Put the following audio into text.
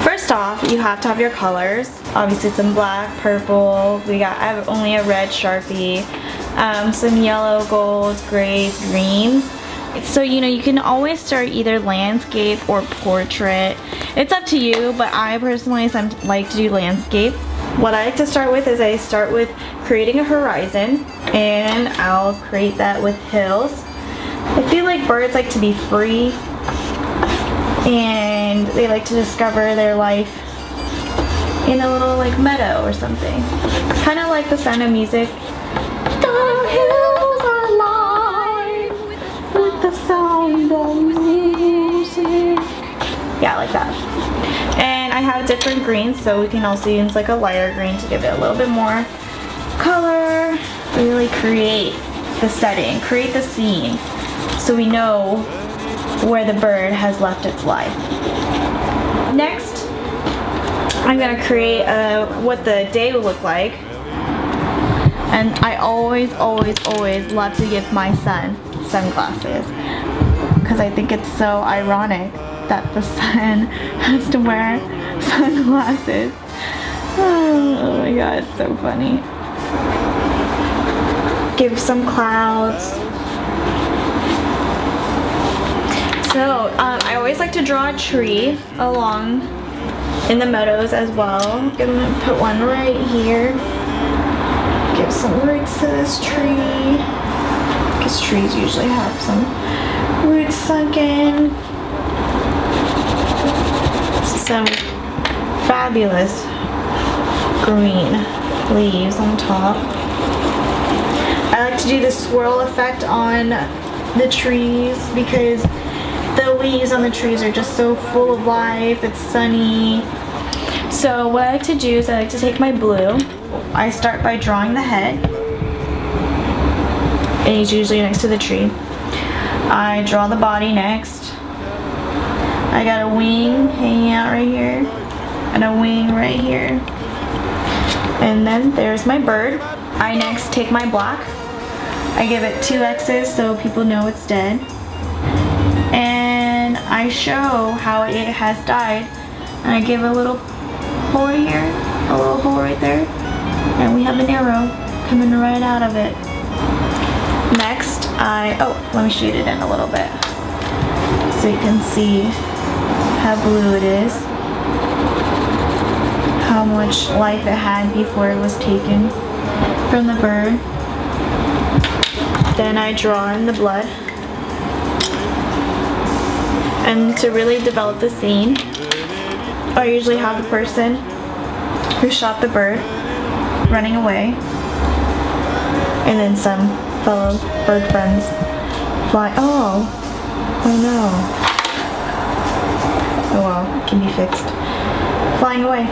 First off, you have to have your colors. Obviously some black, purple, I have only a red Sharpie, some yellow, gold, grays, greens. So you can always start either landscape or portrait. It's up to you, but I personally like to do landscape. What I like to start with is I start with creating a horizon, and I'll create that with hills. I feel like birds like to be free, and they like to discover their life in a little like meadow or something. Kind of like the Sound of Music. The hills are alive with the sound of music. Yeah, like that. And I have different greens, so we can also use like a lighter green to give it a little bit more color. Really create the setting, create the scene, so we know where the bird has left its life. Next, I'm gonna create what the day will look like. And I always love to give my son sunglasses, because I think it's so ironic that the sun has to wear sunglasses. Oh my god, it's so funny. Give some clouds. So I always like to draw a tree along in the meadows as well. I'm gonna put one right here. Give some roots to this tree, because trees usually have some roots sunk in. Some fabulous green leaves on top. I like to do the swirl effect on the trees because the leaves on the trees are just so full of life. It's sunny. So what I like to do is I like to take my blue. I start by drawing the head, and he's usually next to the tree. I draw the body next. I got a wing hanging out right here, and a wing right here. And then there's my bird. I next take my black. I give it 2 X's so people know it's dead. And I show how it has died. And I give a little hole right here, a little hole right there. And we have an arrow coming right out of it. Next, let me shade it in a little bit so you can see how blue it is, how much life it had before it was taken from the bird. Then I draw in the blood. And to really develop the scene, I usually have the person who shot the bird running away, and then some fellow bird friends fly. Oh no. Oh well, it can be fixed. Flying away.